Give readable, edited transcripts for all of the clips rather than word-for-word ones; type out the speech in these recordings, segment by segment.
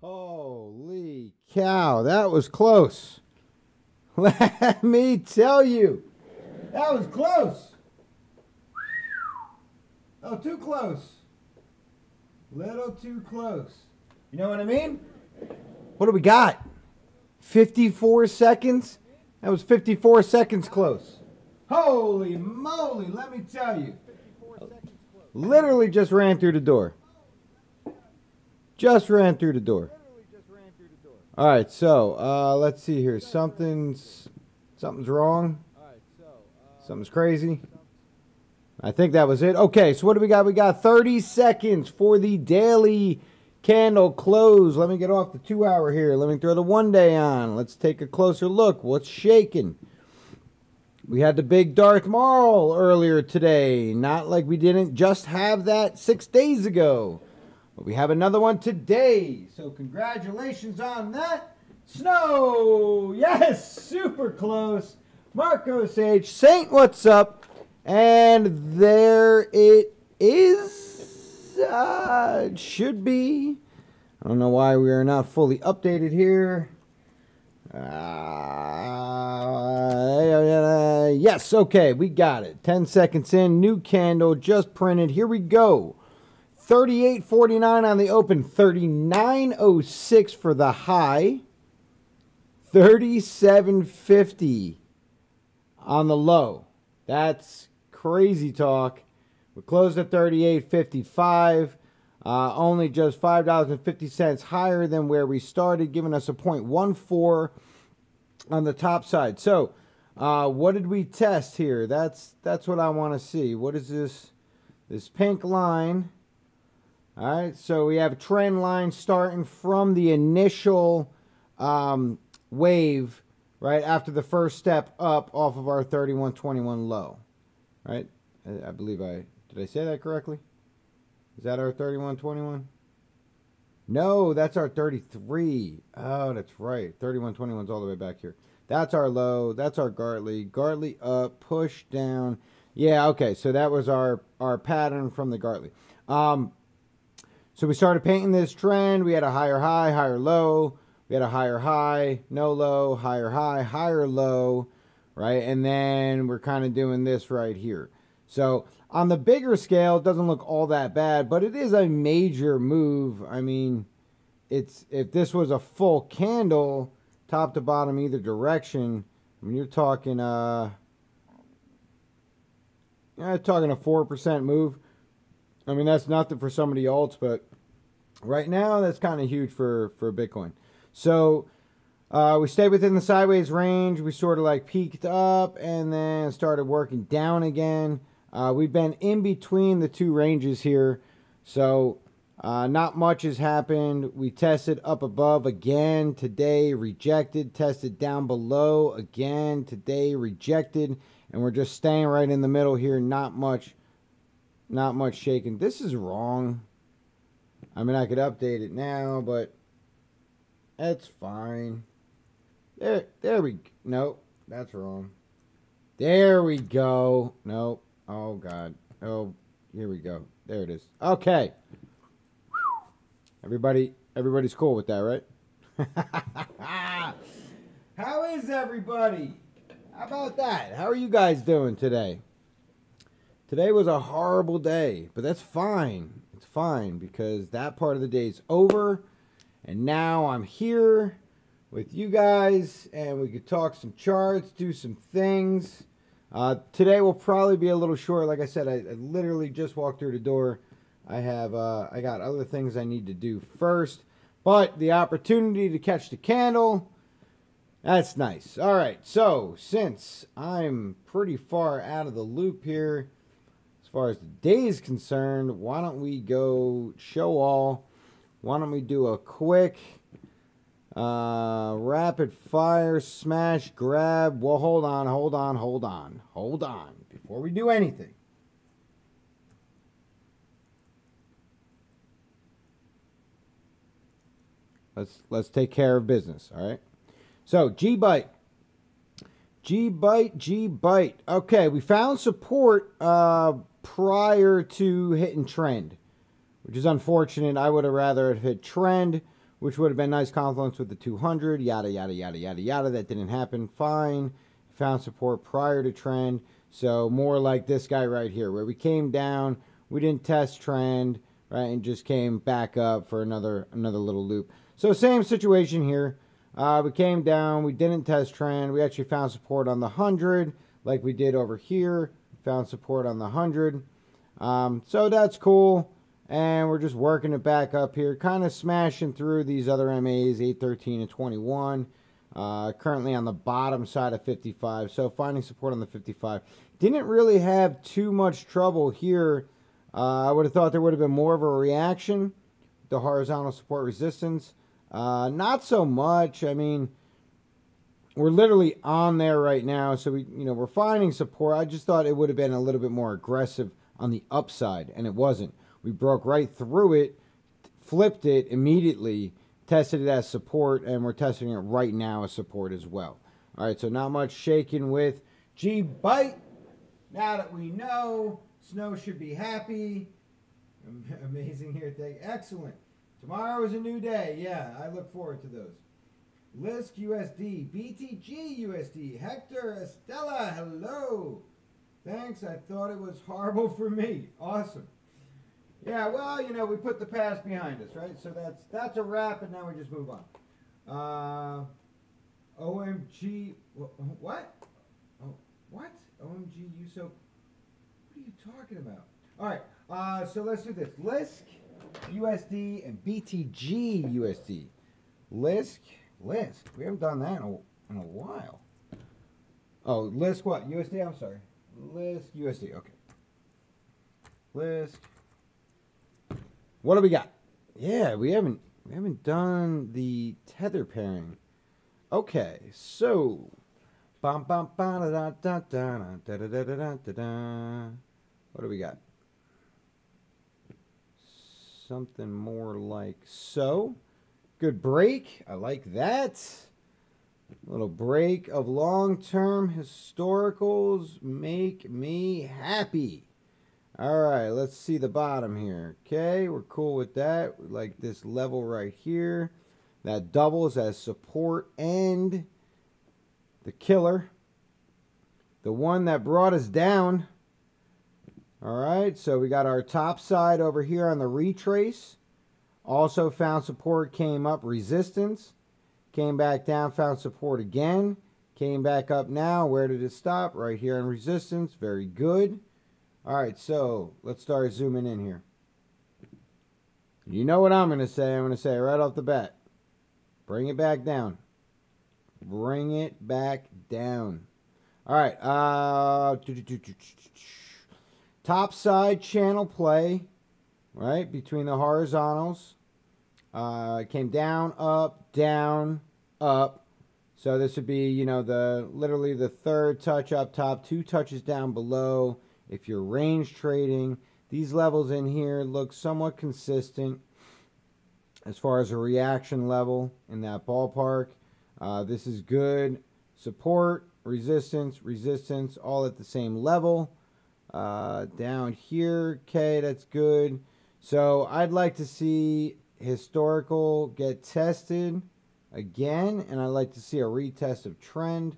Holy cow, that was close. Let me tell you, that was close. Oh, too close. Little too close. You know what I mean? What do we got? 54 seconds? That was 54 seconds close. Holy moly, let me tell you. Literally just ran through the door. Just ran through the door. All right, so let's see here. Something's wrong. Something's crazy. I think that was it. Okay, so what do we got? We got 30 seconds for the daily candle close. Let me get off the 2 hour here. Let me throw the 1 day on. Let's take a closer look. What's shaking? We had the big Darth Maul earlier today. Not like we didn't just have that 6 days ago. But we have another one today. So congratulations on that. Snow. Yes, super close. Marcos H. Saint, what's up? And there it is. It should be. I don't know why we are not fully updated here. Yes, okay, we got it. 10 seconds in, new candle just printed. Here we go. 38.49 on the open, 39.06 for the high, 37.50 on the low. That's crazy talk. We closed at 38.55. Only just $5.50 higher than where we started, giving us a 0.14 on the top side. So, what did we test here? That's what I want to see. What is this? This pink line. All right, so we have a trend line starting from the initial wave, right after the first step up off of our 31.21 low, right? I believe did I say that correctly? Is that our 31.21? No, that's our 33. Oh, that's right. 31.21 is all the way back here. That's our low. That's our Gartley. Gartley up, push down. Yeah, okay. So that was our pattern from the Gartley. So we started painting this trend. We had a higher high, higher low. We had a higher high, no low, higher high, higher low, right? And then we're kind of doing this right here. So on the bigger scale, it doesn't look all that bad, but it is a major move. I mean, if this was a full candle, top to bottom, either direction, I mean, you're talking a 4% move. I mean, that's nothing for some of the alts, but right now, that's kind of huge for Bitcoin. So we stayed within the sideways range. We sort of like peaked up and then started working down again. We've been in between the two ranges here, so not much has happened. We tested up above again today, rejected, tested down below again today, rejected, and we're just staying right in the middle here. Not much shaking. This is wrong. I mean, I could update it now, but that's fine. There we go. Nope, that's wrong. There we go. Nope. Oh, God. Oh, here we go. There it is. Okay. Everybody's cool with that, right? How is everybody? How about that? How are you guys doing today? Today was a horrible day, but that's fine. It's fine because that part of the day is over, and now I'm here with you guys, and we could talk some charts, do some things. Today will probably be a little short. Like I said, I literally just walked through the door. I got other things I need to do first, but the opportunity to catch the candle, that's nice. All right, so since I'm pretty far out of the loop here, as far as the day is concerned, why don't we go show all? Why don't we do a quick rapid fire smash grab? Well, hold on. Before we do anything, let's take care of business. All right. So G-Byte. Okay, we found support prior to hitting trend, which is unfortunate. I would have rather have hit trend. which would have been nice confluence with the 200, yada, yada, yada, yada, yada. That didn't happen. Fine. Found support prior to trend. So more like this guy right here, where we came down, we didn't test trend, right, and just came back up for another little loop. So same situation here. We came down, we didn't test trend. We actually found support on the 100, like we did over here. Found support on the 100. So that's cool. And we're just working it back up here, kind of smashing through these other MAs, 813 and 21. Currently on the bottom side of 55, so finding support on the 55. Didn't really have too much trouble here. I would have thought there would have been more of a reaction. The horizontal support resistance. Not so much. I mean, we're literally on there right now, so we're finding support. I just thought it would have been a little bit more aggressive on the upside, and it wasn't. We broke right through it, flipped it immediately, tested it as support, and we're testing it right now as support as well. All right, so not much shaking with G-Byte. Now that we know, Snow should be happy. Amazing here today. Excellent. Tomorrow is a new day. Yeah, I look forward to those. Lisk USD, BTG USD, Hector Estella, hello. Thanks, I thought it was horrible for me. Awesome. Yeah, well, we put the past behind us, right? So that's a wrap, and now we just move on. OMG, what? Oh, what? OMG, you so... What are you talking about? All right, so let's do this. Lisk USD and BTG USD. Lisk. We haven't done that in a while. Oh, Lisk what? USD, I'm sorry. Lisk USD, okay. Lisk. What do we got? Yeah, we haven't done the tether pairing. Okay, so what do we got? Something more like so. Good break. I like that. A little break of long-term historicals make me happy. All right, let's see the bottom here. Okay, we're cool with that. We like this level right here. That doubles as support and the killer. The one that brought us down. All right, so we got our top side over here on the retrace. Also found support, came up, resistance. Came back down, found support again. Came back up now. Where did it stop? Right here on resistance. Very good. All right, so let's start zooming in here. You know what I'm going to say. I'm going to say right off the bat. Bring it back down. Bring it back down. All right. Top side channel play, right, between the horizontals. Came down, up. So this would be, literally the third touch up top, 2 touches down below. If you're range trading, these levels in here look somewhat consistent as far as a reaction level in that ballpark. This is good. Support, resistance, all at the same level. Down here, okay, that's good. So I'd like to see historical get tested again, and I'd like to see a retest of trend.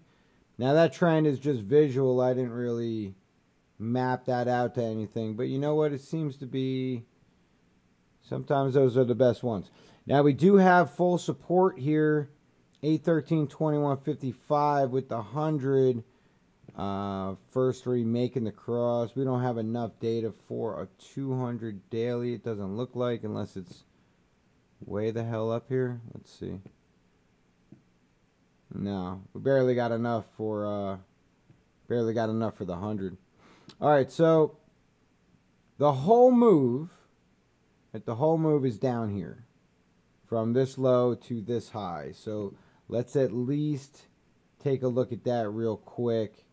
Now that trend is just visual. I didn't really map that out to anything, but you know what, it seems to be sometimes those are the best ones. Now we do have full support here, 813 2155 with the 100 first three making the cross. We don't have enough data for a 200 daily, it doesn't look like, unless it's way the hell up here. Let's see. No, we barely got enough for the 100. All right, so the whole move is down here from this low to this high. So let's at least take a look at that real quick,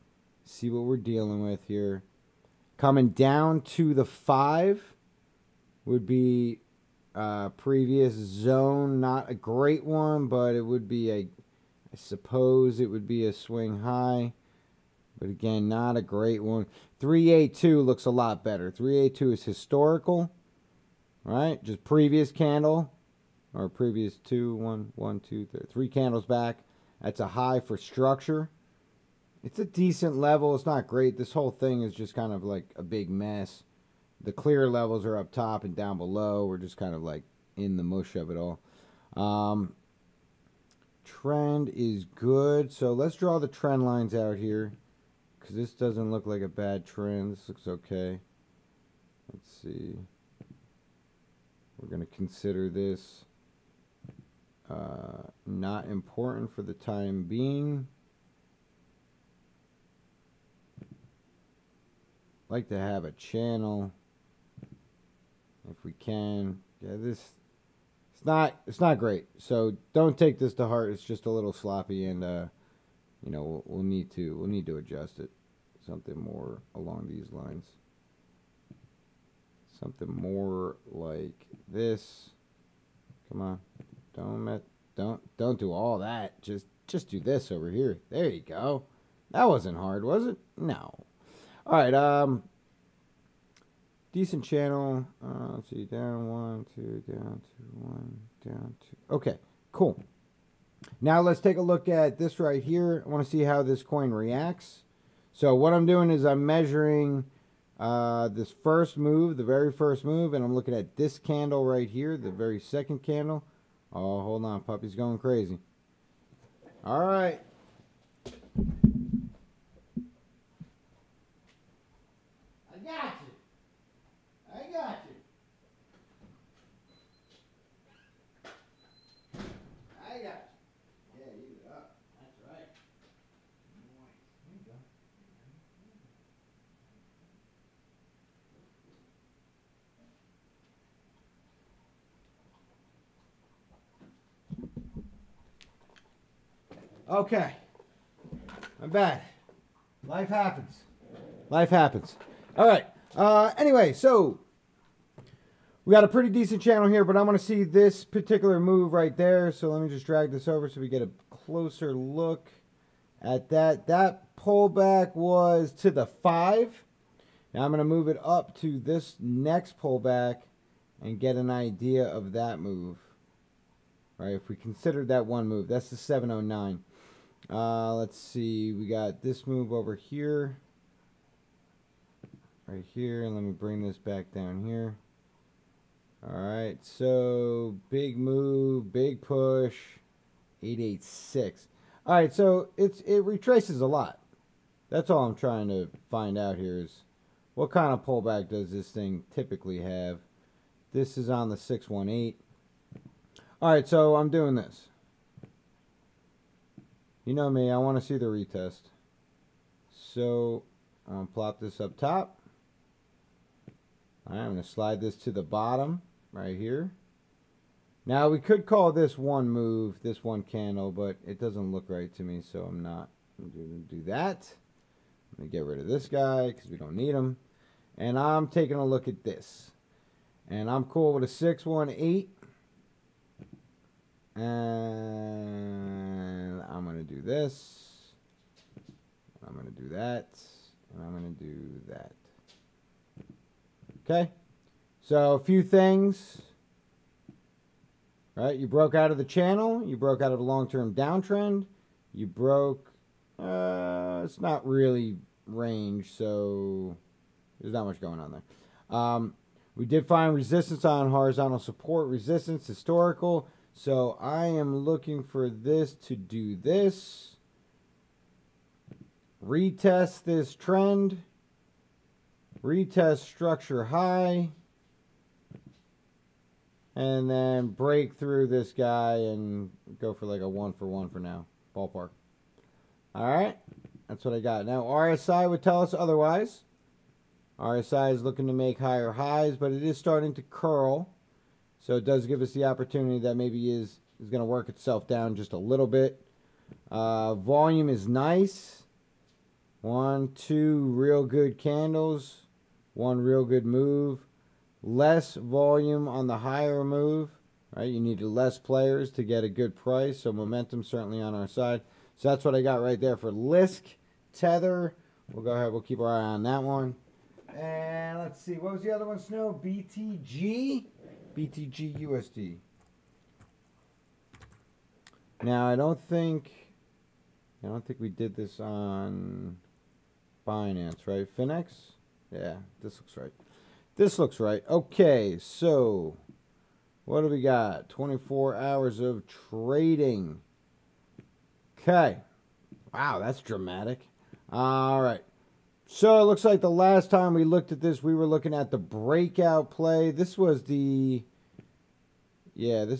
see what we're dealing with here. Coming down to the 5 would be previous zone, not a great one, but it would be I suppose it would be a swing high. But again, not a great one. 382 looks a lot better. 382 is historical, right? Just previous candle, or previous three candles back. That's a high for structure. It's a decent level. It's not great. This whole thing is just kind of like a big mess. The clear levels are up top and down below. We're just kind of like in the mush of it all. Trend is good. So let's draw the trend lines out here, because this doesn't look like a bad trend. This looks okay. Let's see. We're going to consider this not important for the time being. Like to have a channel if we can. Yeah, this it's not great. So don't take this to heart. It's just a little sloppy, and you know, we'll need to adjust it. Something more along these lines. Something more like this. Come on. Don't do all that. Just do this over here. There you go. That wasn't hard, was it? No. All right, decent channel. Let's see, down 1, 2, down 2, 1, down 2. Okay, cool. Now let's take a look at this right here. I want to see how this coin reacts. So what I'm doing is I'm measuring this first move, the very first move, and I'm looking at this candle right here, the very second candle. Oh, hold on, puppy's going crazy. All right. Okay. I'm bad. Life happens. Life happens. All right. Anyway, so we got a pretty decent channel here, but I want to see this particular move right there. So let me just drag this over so we get a closer look at that. That pullback was to the 5. Now I'm going to move it up to this next pullback and get an idea of that move. Right? If we consider that one move, that's the 709. Let's see. We got this move over here. Right here. And let me bring this back down here. Alright. So, big move. Big push. 886. Alright. So, it retraces a lot. That's all I'm trying to find out here is what kind of pullback does this thing typically have. This is on the 618. Alright. So, I'm doing this. You know me, I want to see the retest. So, I'm going to plop this up top. Alright, I'm going to slide this to the bottom, right here. Now, we could call this one move, this one candle, but it doesn't look right to me, so I'm not going to do that. I'm going to get rid of this guy, because we don't need him. And I'm taking a look at this. And I'm cool with a 618. And I'm going to do this. I'm going to do that. And I'm going to do that. Okay. So a few things. Right. You broke out of the channel. You broke out of a long-term downtrend. You broke. It's not really range. So there's not much going on there. We did find resistance on horizontal support. Resistance historical. So I am looking for this to do this. Retest this trend. Retest structure high. And then break through this guy and go for like a 1-for-1 for now. Ballpark. Alright. That's what I got. Now RSI would tell us otherwise. RSI is looking to make higher highs, but it is starting to curl. So it does give us the opportunity that maybe is going to work itself down just a little bit. Volume is nice. 1, 2 real good candles. 1 real good move. Less volume on the higher move. Right? You need less players to get a good price. So momentum certainly on our side. So that's what I got right there for Lisk. Tether. We'll go ahead. We'll keep our eye on that one. And let's see. What was the other one, Snow? BTG? BTG USD. Now, I don't think we did this on Binance, right? Finex? Yeah, this looks right. This looks right. Okay, so what do we got? 24 hours of trading. Okay. Wow, that's dramatic. All right. So it looks like the last time we looked at this, we were looking at the breakout play. This was this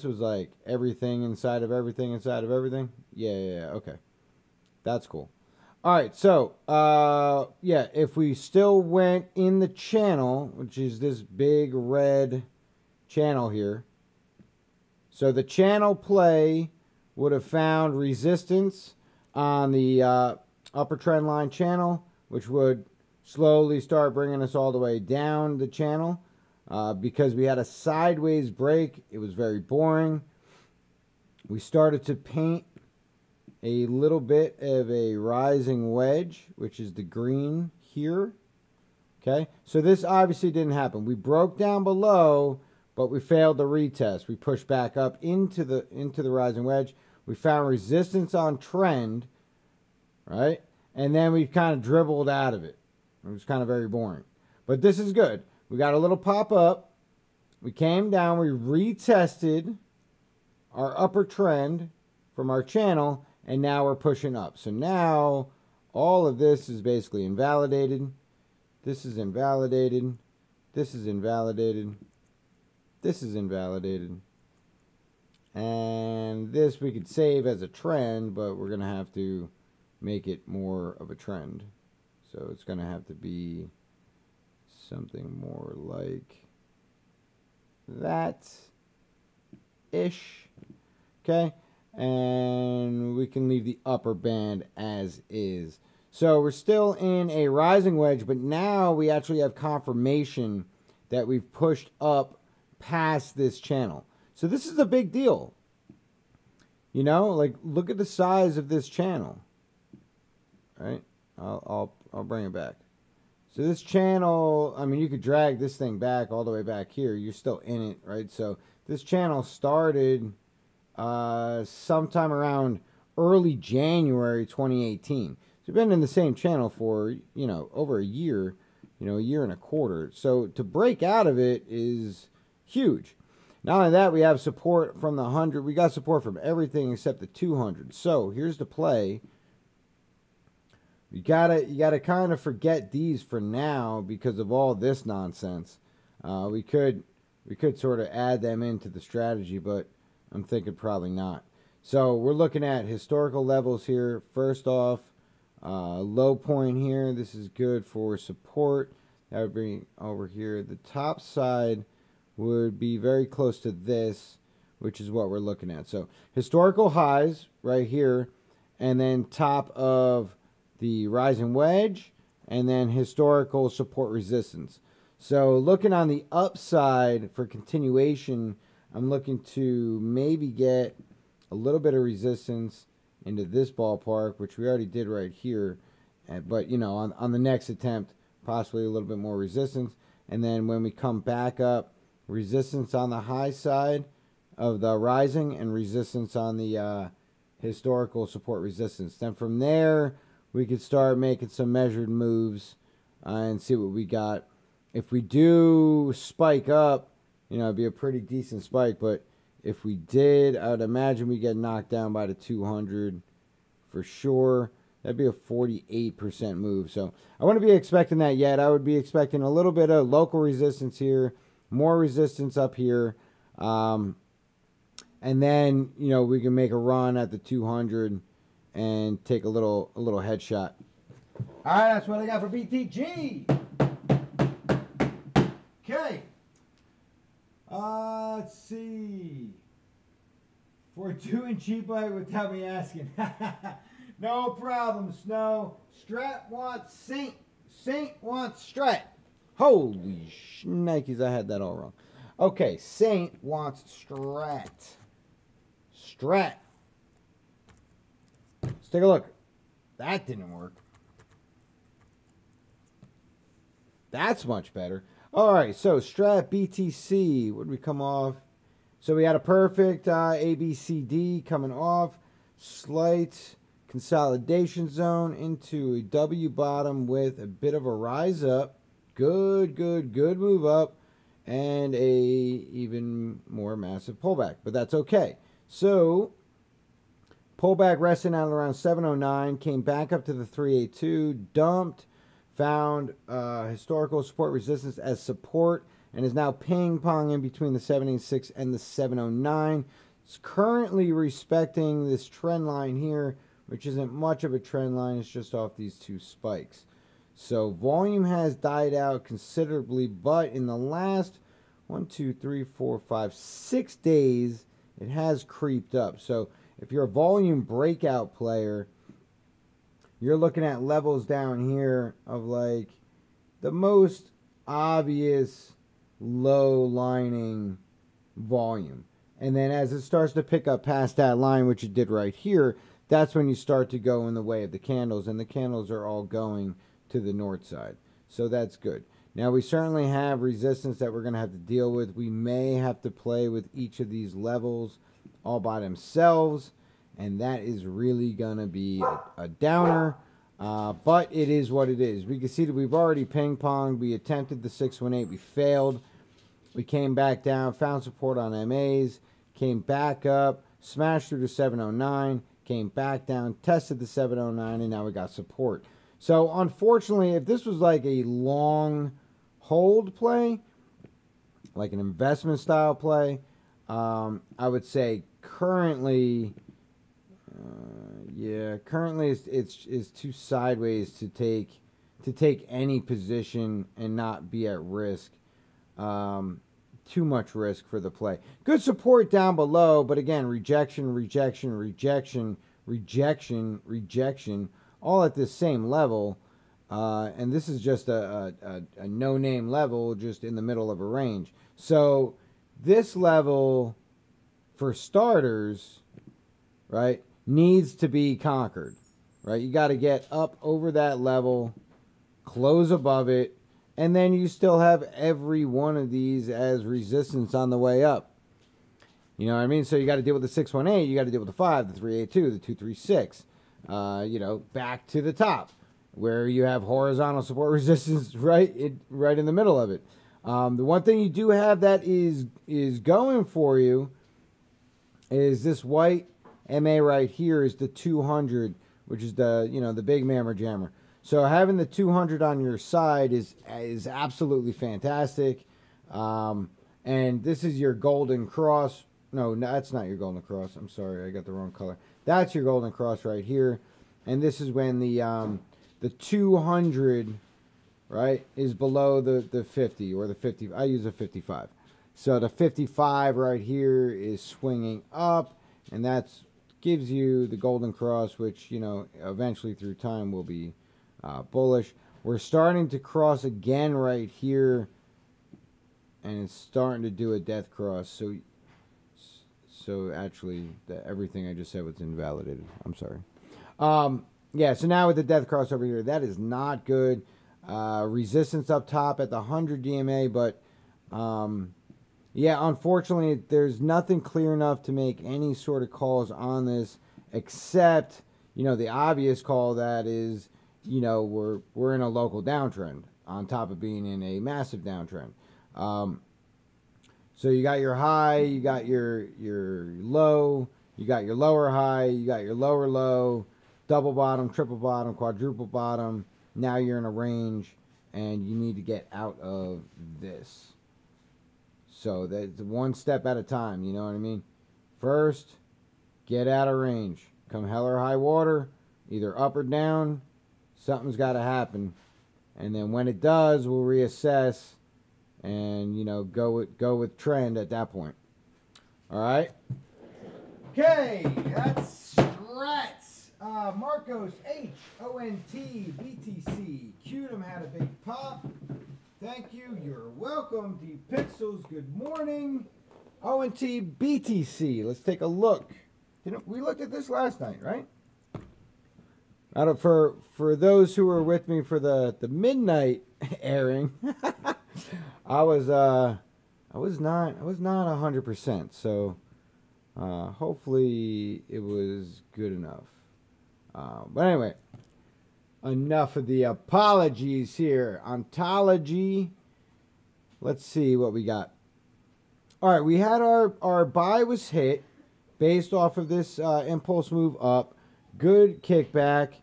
was like everything inside of everything inside of everything. Yeah, okay. That's cool. All right, so, if we still went in the channel, which is this big red channel here. So the channel play would have found resistance on the upper trend line channel, which would slowly start bringing us all the way down the channel. Because we had a sideways break, it was very boring. We started to paint a little bit of a rising wedge, which is the green here. Okay, so this obviously didn't happen. We broke down below, but we failed to retest. We pushed back up into the rising wedge. We found resistance on trend, right? And then we kind of dribbled out of it. It was kind of very boring. But this is good. We got a little pop up. We came down. We retested our upper trend from our channel, and now we're pushing up. So now all of this is basically invalidated. This is invalidated. This is invalidated. This is invalidated. And this we could save as a trend, but we're going to have to make it more of a trend. So it's going to have to be something more like that-ish. Okay? And we can leave the upper band as is. So we're still in a rising wedge, but now we actually have confirmation that we've pushed up past this channel. So this is a big deal. You know, like, look at the size of this channel. All right? I'll bring it back. So this channel, I mean, you could drag this thing back all the way back here. You're still in it, right? So this channel started sometime around early January 2018. So we've been in the same channel for, over a year, a year and a quarter. So to break out of it is huge. Not only that, we have support from the 100. We got support from everything except the 200. So here's the play. You gotta kind of forget these for now because of all this nonsense. We could sort of add them into the strategy, but I'm thinking probably not. So we're looking at historical levels here. First off, low point here. This is good for support. That would bring over here. The top side would be very close to this, which is what we're looking at. So historical highs right here, and then top of the rising wedge, and then historical support resistance. So looking on the upside for continuation, I'm looking to maybe get a little bit of resistance into this ballpark, which we already did right here. But, on the next attempt, possibly a little bit more resistance. And then when we come back up, resistance on the high side of the rising and resistance on the historical support resistance. Then from there, we could start making some measured moves and see what we got. If we do spike up, it'd be a pretty decent spike. But if we did, I would imagine we get knocked down by the 200 for sure. That'd be a 48% move. So I wouldn't be expecting that yet. I would be expecting a little bit of local resistance here, more resistance up here. And then, we can make a run at the 200 and take a little headshot. All right, that's what I got for BTG. Okay. Let's see. For doing cheap without me asking. No problem, Snow. Strat wants Saint. Saint wants Strat. Holy shnikes, I had that all wrong. Okay, Saint wants Strat. Strat. Let's take a look. That didn't work. That's much better. All right, so Strat BTC. What did we come off? So we had a perfect ABCD coming off. Slight consolidation zone into a W bottom with a bit of a rise up. Good move up, and a even more massive pullback, but that's okay. So pullback resting out around 709, came back up to the 382, dumped, found historical support resistance as support, and is now ping-ponging between the 786 and the 709. It's currently respecting this trend line here, which isn't much of a trend line. It's just off these two spikes. So volume has died out considerably, but in the last 6 days, it has creeped up. So if you're a volume breakout player, you're looking at levels down here of like the most obvious low lining volume. And then as it starts to pick up past that line, which it did right here, that's when you start to go in the way of the candles. And the candles are all going to the north side. So that's good. Now we certainly have resistance that we're going to have to deal with. We may have to play with each of these levels all by themselves, and that is really going to be a downer, but it is what it is. We can see that we've already ping-ponged. We attempted the 618. We failed. We came back down, found support on MAs, came back up, smashed through the 709, came back down, tested the 709, and now we got support. So unfortunately, if this was like a long hold play, like an investment style play, I would say currently, currently it's too sideways to take any position and not be at risk. Too much risk for the play. Good support down below, but again, rejection, all at this same level. And this is just a no-name level just in the middle of a range. So this level, for starters, right, needs to be conquered, right? You got to get up over that level, close above it, and then you still have every one of these as resistance on the way up. You know what I mean? So you got to deal with the 618, you got to deal with the 5, the 382, the 236, back to the top, where you have horizontal support resistance right in the middle of it. The one thing you do have that is going for you is this white MA right here is the 200, which is the big mammer jammer. So having the 200 on your side is absolutely fantastic. And this is your golden cross. No, that's not your golden cross. I'm sorry, I got the wrong color. That's your golden cross right here. And this is when the 200, right, is below the 50 or the 50. I use a 55. So the 55 right here is swinging up, and that gives you the golden cross, which, eventually through time will be bullish. We're starting to cross again right here, and it's starting to do a death cross. So actually, everything I just said was invalidated. I'm sorry. Yeah, so now with the death cross over here, that is not good. Resistance up top at the 100 DMA, but yeah, unfortunately, there's nothing clear enough to make any sort of calls on this, except, the obvious call that is, we're in a local downtrend on top of being in a massive downtrend. So you got your high, you got your low, you got your lower high, you got your lower low, double bottom, triple bottom, quadruple bottom. Now you're in a range, and you need to get out of this. So that's one step at a time, you know what I mean? First, get out of range. Come hell or high water, either up or down, something's got to happen. And then when it does, we'll reassess and, go with trend at that point. All right? Okay, that's Strats. Marcos, H-O-N-T, BTC. Cutem had a big pop. Thank you. You're welcome. Deep Pixels, good morning. O&T, BTC. Let's take a look. We looked at this last night, right? For those who were with me for the midnight airing, I was not 100%. So Hopefully it was good enough. But anyway, enough of the apologies here. Ontology. Let's see what we got. All right, we had our buy was hit based off of this impulse move up. Good kickback.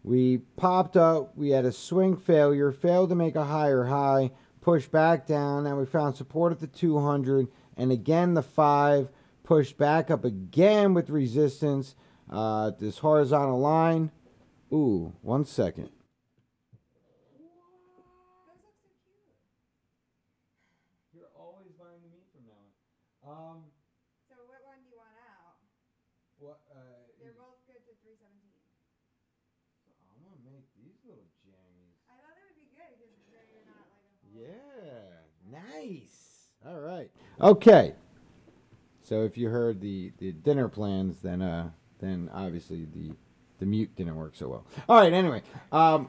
We popped up. We had a swing failure. Failed to make a higher high. Pushed back down. And we found support at the 200. And again, the 5. Pushed back up again with resistance. This horizontal line. Ooh, 1 second. You're always buying the meat from now on. So what one do you want out? What? They're both good to 317. I'm gonna make these little jammies. I thought they would be good because they're not like a whole. Yeah, nice. All right. Okay. So if you heard the dinner plans, then obviously the mute didn't work so well. All right. Anyway, so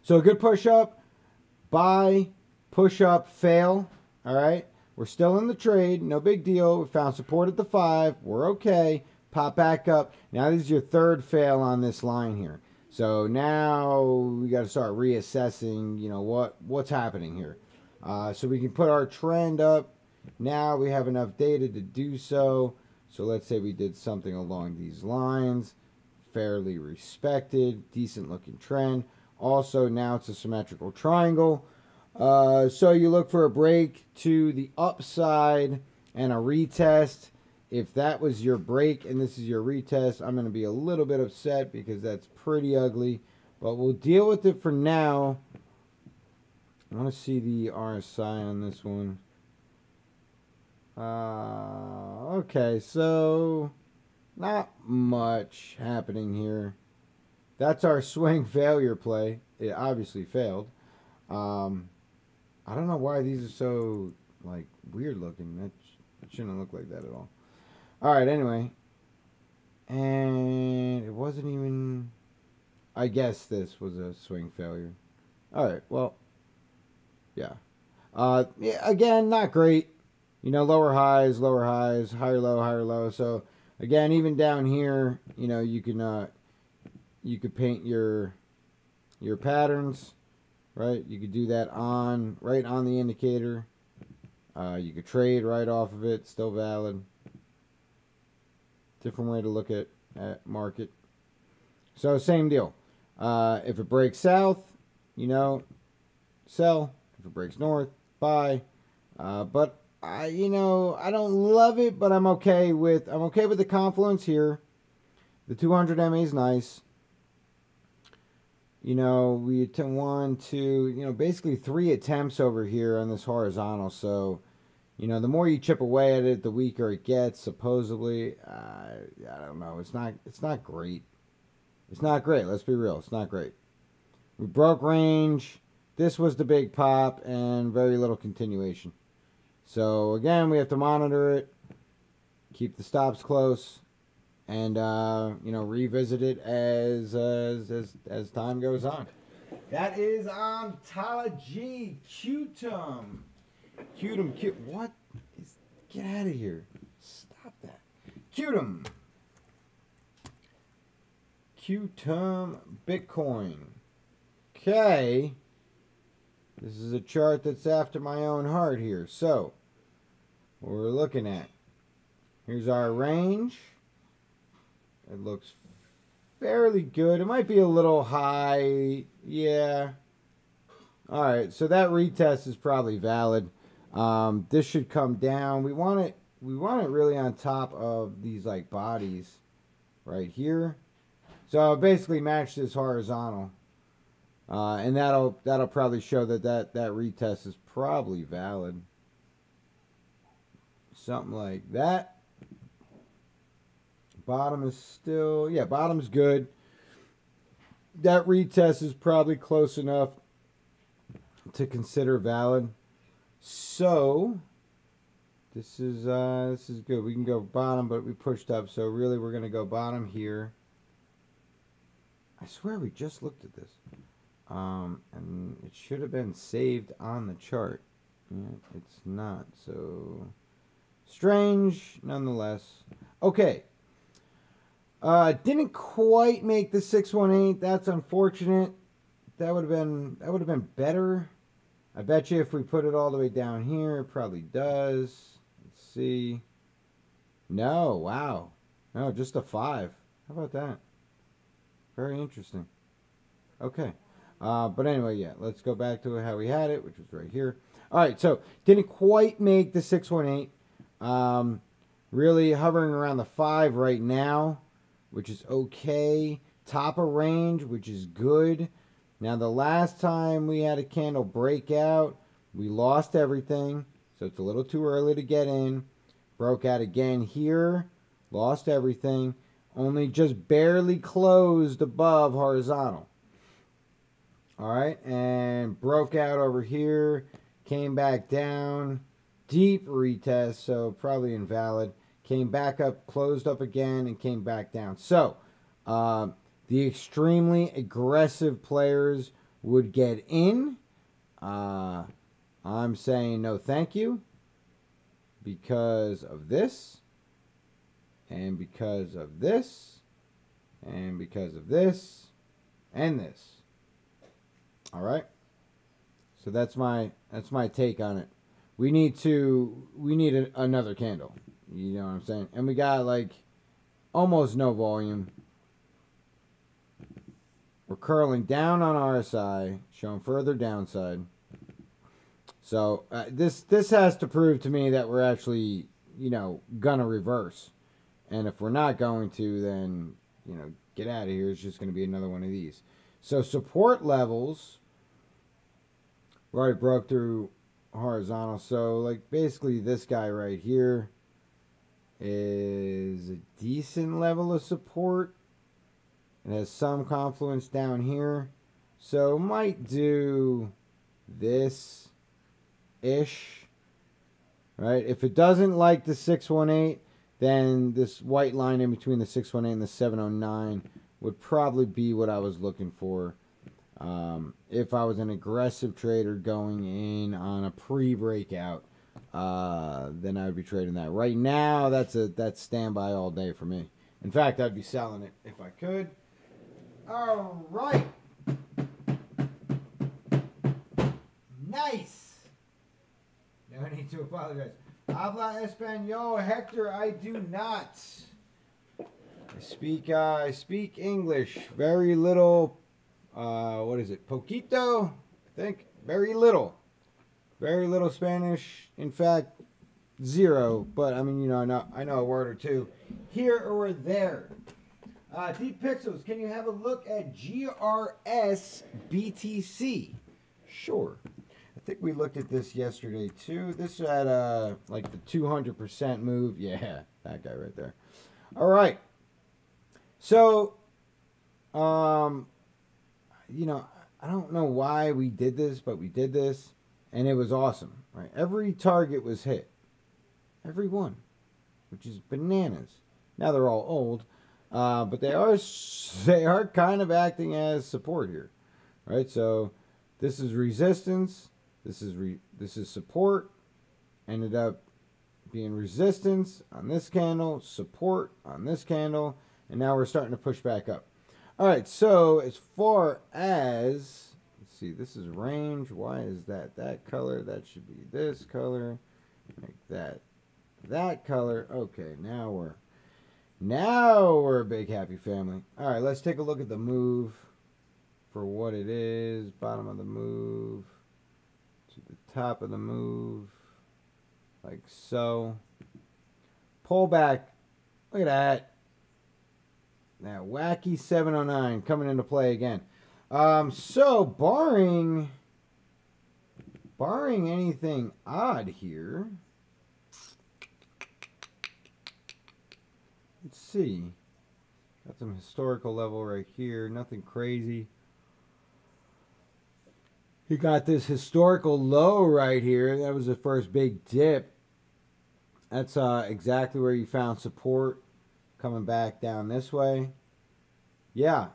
a good push up, buy, push up, fail. All right. We're still in the trade. No big deal. We found support at the 5. We're okay. Pop back up. Now this is your third fail on this line here. So now we got to start reassessing, you know, what's happening here. So we can put our trend up. Now we have enough data to do so. So let's say we did something along these lines. Fairly respected, decent looking trend. Also now it's a symmetrical triangle. So you look for a break to the upside and a retest. If that was your break and this is your retest, I'm going to be a little bit upset because that's pretty ugly. But we'll deal with it for now. I want to see the RSI on this one. Okay, so not much happening here. That's our swing failure play. It obviously failed. I don't know why these are so like weird looking. That shouldn't look like that at all. All right, anyway. And it wasn't even... I guess this was a swing failure. All right, well, yeah. Yeah, again, not great. You know, lower highs, higher low. So, again, even down here, you know, you could paint your patterns, right? You could do that right on the indicator. You could trade right off of it, still valid. Different way to look at market. So same deal. If it breaks south, you know, sell. If it breaks north, buy. But I don't love it, but I'm okay with the confluence here. The 200 MA is nice. You know, we attempt 1, 2, basically 3 attempts over here on this horizontal. So, you know, the more you chip away at it, the weaker it gets. Supposedly, I don't know. It's not great. It's not great. Let's be real. It's not great. We broke range. This was the big pop and very little continuation. So again, we have to monitor it, keep the stops close, and revisit it as time goes on. That is ontology. Cutum. What is? Get out of here! Stop that. Cutum. Bitcoin. Okay. This is a chart that's after my own heart here. So, what we're looking at. Here's our range. It looks fairly good. It might be a little high. Yeah. Alright, so that retest is probably valid. This should come down. We want it really on top of these like bodies right here. So basically match this horizontal. And that'll probably show that retest is probably valid. Something like that. Bottom is still, yeah, bottom's good. That retest is probably close enough to consider valid. So this is good. We can go bottom, but we pushed up. So really, we're gonna go bottom here. I swear we just looked at this. And it should have been saved on the chart. Yeah, it's not, so strange nonetheless. Okay. Didn't quite make the 618. That's unfortunate. That would have been better. I bet you if we put it all the way down here, it probably does. Let's see. No, wow. No, just a 5. How about that? Very interesting. Okay. But anyway, yeah, let's go back to how we had it, which was right here. All right, so didn't quite make the 618. Really hovering around the 5 right now, which is okay. Top of range, which is good. Now, the last time we had a candle break out, we lost everything. So it's a little too early to get in. Broke out again here. Lost everything. Only just barely closed above horizontal. Alright, and broke out over here. Came back down. Deep retest, so probably invalid. Came back up, closed up again, and came back down. So, the extremely aggressive players would get in. I'm saying no thank you because of this, and because of this, and because of this, and this. All right. So that's my take on it. We need another candle. You know what I'm saying? And we got like almost no volume. We're curling down on RSI, showing further downside. So this has to prove to me that we're actually, gonna reverse. And if we're not going to, then, get out of here. It's just going to be another one of these. So support levels, we already broke through horizontal. So like basically this guy right here is a decent level of support. It has some confluence down here. So might do this-ish. Right? If it doesn't like the 618, then this white line in between the 618 and the 709 would probably be what I was looking for. If I was an aggressive trader going in on a pre-breakout, then I would be trading that. Right now, that's standby all day for me. In fact, I'd be selling it if I could. All right. Nice. No need to apologize. Habla Espanol, Hector. I do not. I speak English. Very little. What is it? Poquito? I think. Very little. Very little Spanish. In fact, zero. But I mean, I know a word or two here or there. Deep Pixels, can you have a look at GRS BTC? Sure. I think we looked at this yesterday too. This had like the 200% move. Yeah, that guy right there. All right. So, I don't know why we did this, but we did this, and it was awesome. Right? Every target was hit. Every one, which is bananas. Now they're all old. But they are kind of acting as support here, right? So this is resistance, this is support, ended up being resistance on this candle, support on this candle, and now we're starting to push back up. All right, so as far as, let's see, this is range. Why is that color? That should be this color, like that color. Okay, now we're a big happy family. All right, let's take a look at the move for what it is. Bottom of the move to the top of the move, like so. Pull back. Look at that. That wacky 709 coming into play again. So barring anything odd here. Let's see. Got some historical level right here. Nothing crazy. You got this historical low right here. That was the first big dip. That's exactly where you found support. Coming back down this way. Yeah.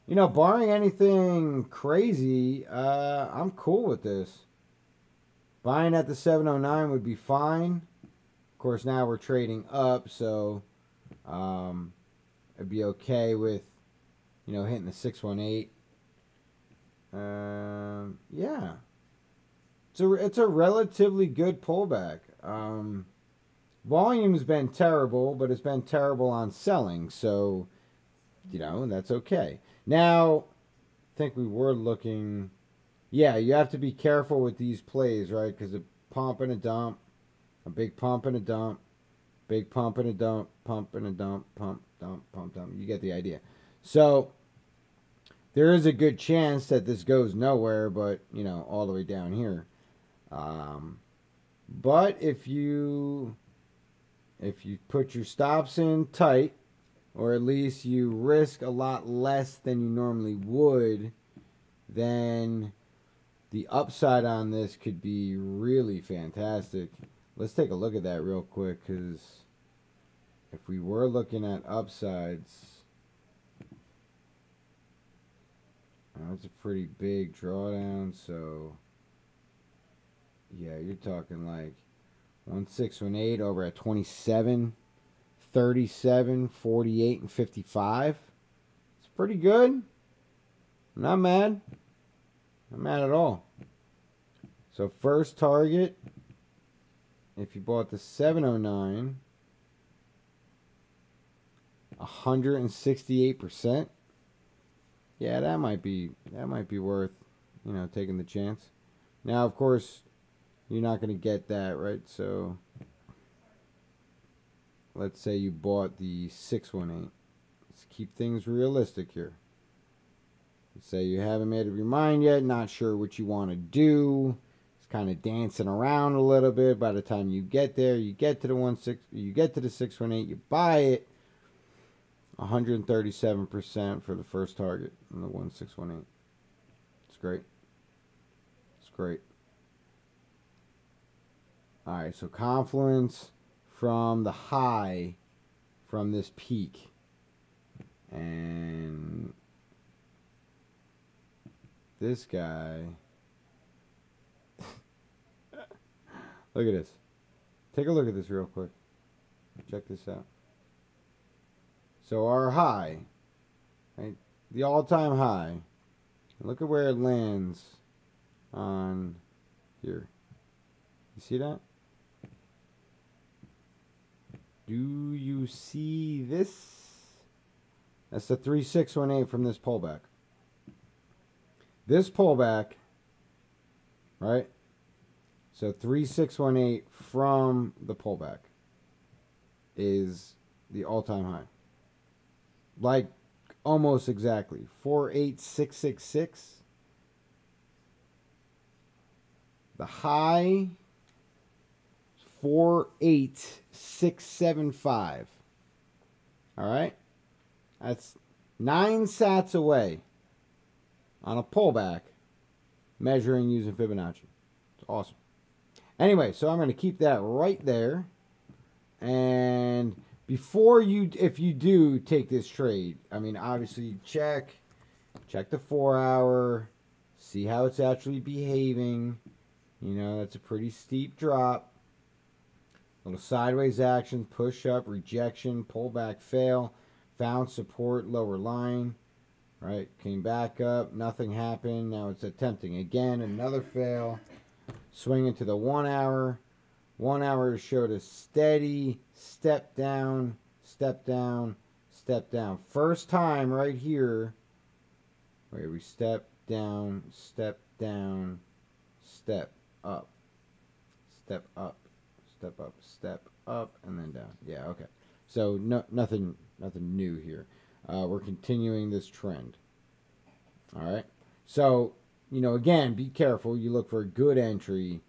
Barring anything crazy, I'm cool with this. Buying at the 709 would be fine. Of course, now we're trading up, so I'd be okay with, hitting the 618. Yeah. It's a relatively good pullback. Volume's been terrible, but it's been terrible on selling, so, that's okay. Now, I think we were looking... Yeah, you have to be careful with these plays, right? Because a pump and a dump, a big pump and a dump, big pump and a dump, pump and a dump, pump, dump, pump, dump. You get the idea. So there is a good chance that this goes nowhere, but, all the way down here. But if you put your stops in tight, or at least you risk a lot less than you normally would, then the upside on this could be really fantastic. Let's take a look at that real quick, because if we were looking at upsides, that's a pretty big drawdown. So, yeah, you're talking like 1618 over at 27, 37, 48, and 55. It's pretty good. I'm not mad. Not mad at all. So first target, if you bought the 709, 168%. Yeah, that might be worth, taking the chance. Now, of course, you're not going to get that, right? So let's say you bought the 618. Let's keep things realistic here. Let's say you haven't made up your mind yet, not sure what you want to do. It's kind of dancing around a little bit. By the time you get there, you get to the 618, you buy it. 137% for the first target on the 1618. It's great. It's great. All right, so confluence from the high from this peak. And this guy, look at this. Take a look at this real quick. Check this out. So our high, right? The all-time high. Look at where it lands on here. You see that? Do you see this? That's the 3618 from this pullback. This pullback, right? So 3618 from the pullback is the all-time high. Like almost exactly. 48666. The high 48675. All right? That's 9 sats away on a pullback measuring using Fibonacci. It's awesome. Anyway, so I'm going to keep that right there. And before you, if you do take this trade, I mean, obviously check the 4 hour, see how it's actually behaving. That's a pretty steep drop. Little sideways action, push up, rejection, pullback, fail, found support, lower line, right? Came back up, nothing happened. Now it's attempting again, another fail. Swinging to the 1 hour. 1 hour showed a steady step down, step down, step down. First time right here where we step down, step down, step up, step up, step up, step up, and then down. Yeah, okay. So nothing new here. We're continuing this trend. All right. So again, be careful. You look for a good entry,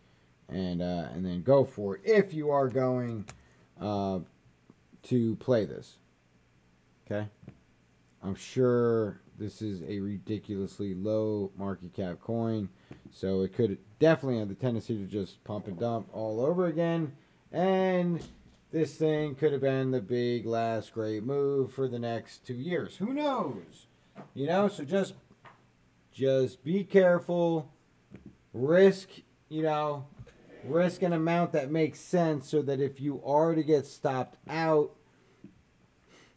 and then go for it if you are going to play this. Okay. I'm sure this is a ridiculously low market cap coin, so it could definitely have the tendency to just pump and dump all over again, and this thing could have been the big last great move for the next 2 years. Who knows? So just be careful, risk an amount that makes sense, so that if you are to get stopped out,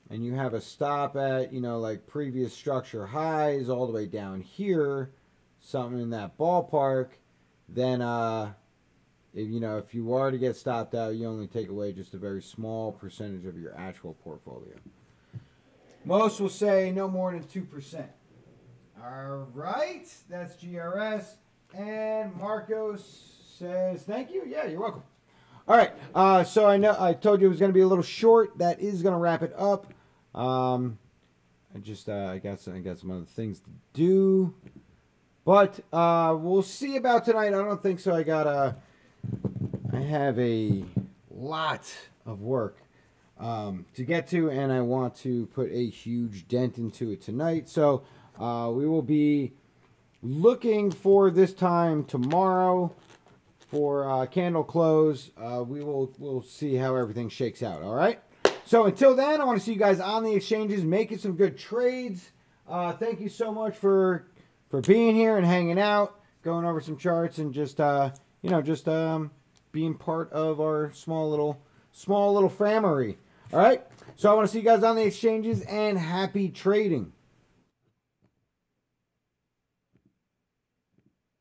and you have a stop at, you know, like previous structure highs all the way down here, something in that ballpark, then if, you know, if you are to get stopped out, you only take away just a very small percentage of your actual portfolio. Most will say no more than 2%. All right, that's GRS. And Marcos says, thank you. Yeah, you're welcome. All right, so I know I told you it was going to be a little short. That is going to wrap it up. I got some other things to do, but we'll see about tonight. I don't think so. I have a lot of work to get to, and I want to put a huge dent into it tonight. So we will be looking for this time tomorrow for candle close. We'll see how everything shakes out. All right. So until then, I want to see you guys on the exchanges, making some good trades. Thank you so much for being here and hanging out, going over some charts, and just being part of our small little family. All right. So I want to see you guys on the exchanges, and happy trading.